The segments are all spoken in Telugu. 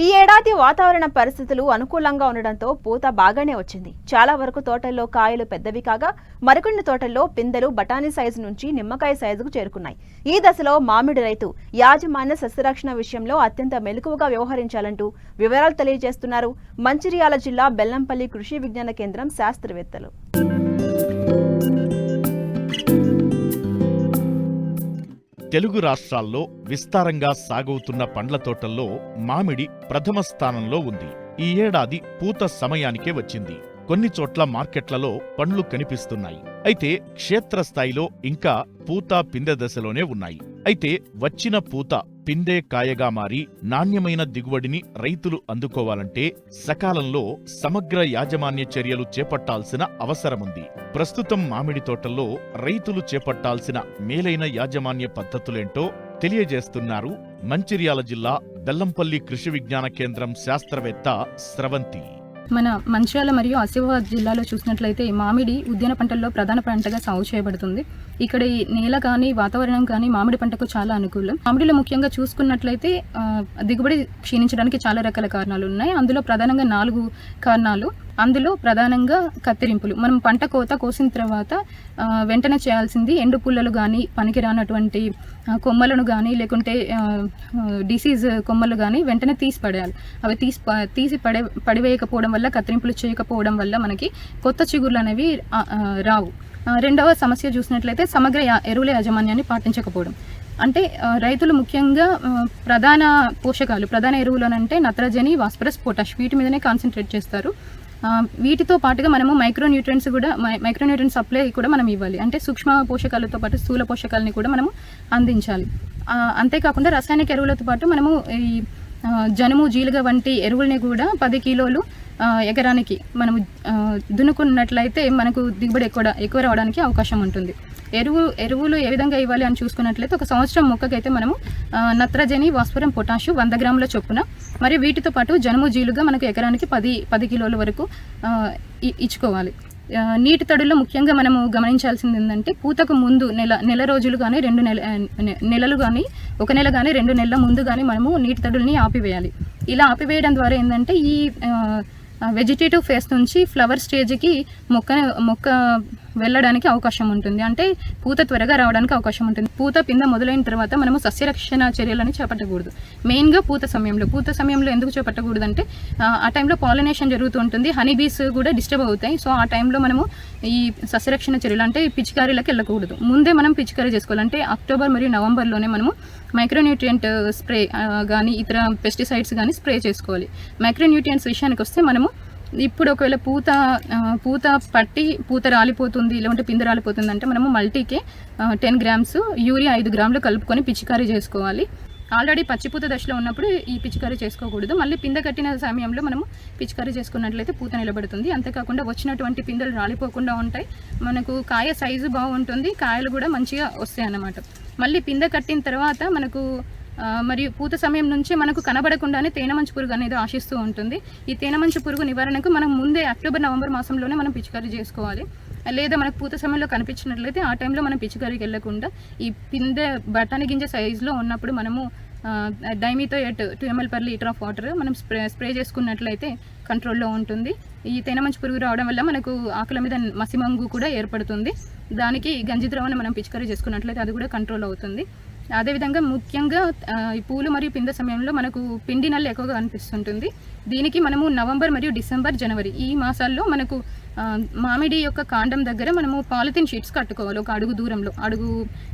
ఈ ఏడాది వాతావరణ పరిస్థితులు అనుకూలంగా ఉండడంతో పూత బాగానే వచ్చింది. చాలా వరకు తోటల్లో కాయలు పెద్దవి కాగా మరికొన్ని తోటల్లో పిందెలు బఠానీ సైజు నుంచి నిమ్మకాయ సైజుకు చేరుకున్నాయి. ఈ దశలో మామిడి రైతు యాజమాన్య సస్యరక్షణ విషయంలో అత్యంత మెలకువగా వ్యవహరించాలంటూ వివరాలు తెలియజేస్తున్నారు మంచిర్యాల జిల్లా బెల్లంపల్లి కృషి విజ్ఞాన కేంద్రం శాస్త్రవేత్తలు. తెలుగు రాష్ట్రాల్లో విస్తారంగా సాగవుతున్న పండ్ల తోటల్లో మామిడి ప్రథమ స్థానంలో ఉంది. ఈ ఏడాది పూత సమయానికే వచ్చింది. కొన్ని చోట్ల మార్కెట్లలో పండ్లు కనిపిస్తున్నాయి. అయితే క్షేత్రస్థాయిలో ఇంకా పూత పిందె దశలోనే ఉన్నాయి. అయితే వచ్చిన పూత పిందె కాయగా మారి నాణ్యమైన దిగుబడిని రైతులు అందుకోవాలంటే సకాలంలో సమగ్ర యాజమాన్య చర్యలు చేపట్టాల్సిన అవసరముంది. ప్రస్తుతం మామిడి తోటల్లో రైతులు చేపట్టాల్సిన మేలైన యాజమాన్య పద్ధతులేంటో తెలియజేస్తున్నారు మంచిర్యాల జిల్లా బెల్లంపల్లి కృషి విజ్ఞాన కేంద్రం శాస్త్రవేత్త స్రవంతి. మన మంచిర్యాల మరియు ఆసిఫాబాద్ జిల్లాలో చూసినట్లయితే మామిడి ఉద్యాన పంటల్లో ప్రధాన పంటగా సాగు చేయబడుతుంది. ఇక్కడ ఈ నేల కానీ వాతావరణం కానీ మామిడి పంటకు చాలా అనుకూలం. మామిడిలో ముఖ్యంగా చూసుకున్నట్లయితే దిగుబడి క్షీణించడానికి చాలా రకాల కారణాలు ఉన్నాయి. అందులో ప్రధానంగా 4 కారణాలు. అందులో ప్రధానంగా కత్తిరింపులు. మనం పంట కోసిన తర్వాత వెంటనే చేయాల్సింది ఎండు పుల్లలు కానీ పనికిరానటువంటి కొమ్మలను కానీ లేకుంటే డిసీజ్ కొమ్మలు కానీ వెంటనే తీసి పడేయాలి. అవి తీసి పడివేయకపోవడం వల్ల, కత్తిరింపులు చేయకపోవడం వల్ల మనకి కొత్త చిగుర్లు అనేవి రావు. రెండవ సమస్య చూసినట్లయితే సమగ్ర ఎరువుల యాజమాన్యాన్ని పాటించకపోవడం. అంటే రైతులు ముఖ్యంగా ప్రధాన ఎరువులనంటే నత్రజని, ఫాస్ఫరస్, పొటాష్ వీటి మీదనే కాన్సన్ట్రేట్ చేస్తారు. వీటితో పాటుగా మనము మైక్రోన్యూట్రియంట్ సప్లై కూడా మనం ఇవ్వాలి. అంటే సూక్ష్మ పోషకాలతో పాటు స్థూల పోషకాలని కూడా మనము అందించాలి. అంతేకాకుండా రసాయనిక ఎరువులతో పాటు మనము ఈ జనుము, జీలుగ వంటి ఎరువుల్ని కూడా 10 కిలోలు ఎకరానికి మనము దున్నుకున్నట్లయితే మనకు దిగుబడి ఎక్కువ రావడానికి అవకాశం ఉంటుంది. ఎరువులు ఏ విధంగా ఇవ్వాలి అని చూసుకున్నట్లయితే ఒక సంవత్సరం మొక్కకైతే మనము నత్రజని, భాస్వరం, పొటాషు 100 గ్రాముల చొప్పున, మరియు వీటితో పాటు జనుము, జీలుగా మనకు ఎకరానికి 10 కిలోల వరకు ఇచ్చుకోవాలి. నీటి తడుల్లో ముఖ్యంగా మనము గమనించాల్సింది ఏంటంటే పూతకు ముందు నెల రోజులు కానీ 2 నెలలు కానీ 1 నెల కానీ 2 నెలల ముందు కానీ మనము నీటి తడుల్ని ఆపివేయాలి. ఇలా ఆపివేయడం ద్వారా ఏంటంటే ఈ వెజిటేటివ్ ఫేస్ నుంచి ఫ్లవర్ స్టేజ్కి మొక్క వెళ్ళడానికి అవకాశం ఉంటుంది. అంటే పూత త్వరగా రావడానికి అవకాశం ఉంటుంది. పూత పింద మొదలైన తర్వాత మనము సస్యరక్షణ చర్యలని చేపట్టకూడదు. మెయిన్గా పూత సమయంలో ఎందుకు చేపట్టకూడదు అంటే ఆ టైంలో పాలినేషన్ జరుగుతూ ఉంటుంది. హనీ బీస్ కూడా డిస్టర్బ్ అవుతాయి. సో ఆ టైంలో మనము ఈ సస్యరక్షణ చర్యలు అంటే పిచికారీలకు వెళ్ళకూడదు. ముందే మనం పిచికారీ చేసుకోవాలి. అంటే అక్టోబర్ మరియు నవంబర్లోనే మనము మైక్రోన్యూట్రియంట్ స్ప్రే కానీ ఇతర పెస్టిసైడ్స్ కానీ స్ప్రే చేసుకోవాలి. మైక్రోన్యూట్రియంట్స్ విషయానికి వస్తే మనము ఇప్పుడు ఒకవేళ పూత రాలిపోతుంది, లేకుంటే పిందె రాలిపోతుంది అంటే మనము మల్టీకే 10 గ్రామ్స్, యూరియా 5 గ్రాములు కలుపుకొని పిచికారీ చేసుకోవాలి. ఆల్రెడీ పచ్చిపూత దశలో ఉన్నప్పుడు ఈ పిచికారీ చేసుకోకూడదు. మళ్ళీ పిందె కట్టిన సమయంలో మనము పిచికారీ చేసుకున్నట్లయితే పూత నిలబడుతుంది. అంతేకాకుండా వచ్చినటువంటి పిందెలు రాలిపోకుండా ఉంటాయి. మనకు కాయ సైజు బాగుంటుంది, కాయలు కూడా మంచిగా వస్తాయి అన్నమాట. మళ్ళీ పిందె కట్టిన తర్వాత మనకు మరియు పూత సమయం నుంచి మనకు కనబడకుండానే తేనెమంచు పురుగు అనేది ఆశిస్తూ ఉంటుంది. ఈ తేనెమంచు పురుగు నివారణకు మనం ముందే అక్టోబర్, నవంబర్ మాసంలోనే మనం పిచికారీ చేసుకోవాలి. లేదా మనకు పూత సమయంలో కనిపించినట్లయితే ఆ టైంలో మనం పిచికారీకి వెళ్ళకుండా ఈ పిందె బఠానీ గింజ సైజులో ఉన్నప్పుడు మనము dimethoate 2 ml per litre of water మనం స్ప్రే చేసుకున్నట్లయితే కంట్రోల్లో ఉంటుంది. ఈ తేనెమంచు పురుగు రావడం వల్ల మనకు ఆకుల మీద మసిమంగు కూడా ఏర్పడుతుంది. దానికి గంజి ద్రవాన్ని మనం పిచికారీ చేసుకున్నట్లయితే అది కూడా కంట్రోల్ అవుతుంది. అదేవిధంగా ముఖ్యంగా ఈ పూలు మరియు పిందె సమయంలో మనకు పిండి నల్లి ఎక్కువగా అనిపిస్తుంటుంది. దీనికి మనము నవంబర్ మరియు డిసెంబర్, జనవరి ఈ మాసాల్లో మనకు మామిడి యొక్క కాండం దగ్గర మనము పాలిథిన్ షీట్స్ కట్టుకోవాలి. ఒక అడుగు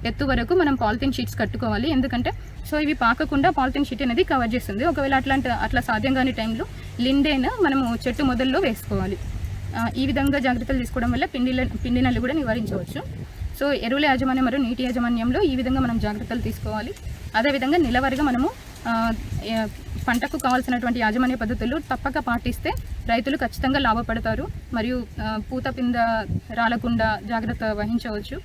ఎత్తు వరకు మనం పాలిథిన్ షీట్స్ కట్టుకోవాలి. ఎందుకంటే సో ఇవి పాకకుండా పాలిథిన్ షీట్ అనేది కవర్ చేస్తుంది. ఒకవేళ అట్లా సాధ్యం కాని టైంలో లిండేన్ మనము చెట్టు మొదల్లో వేసుకోవాలి. ఈ విధంగా జాగ్రత్తలు తీసుకోవడం వల్ల పిండి నల్లి కూడా నివారించవచ్చు. సో ఎరువుల యాజమాన్యం మరియు నీటి యాజమాన్యంలో ఈ విధంగా మనం జాగ్రత్తలు తీసుకోవాలి. అదేవిధంగా నెలవారీగా మనము పంటకు కావాల్సినటువంటి యాజమాన్య పద్ధతులు తప్పక పాటిస్తే రైతులు ఖచ్చితంగా లాభపడతారు మరియు పూత పింద రాలకుండా జాగ్రత్త వహించవచ్చు.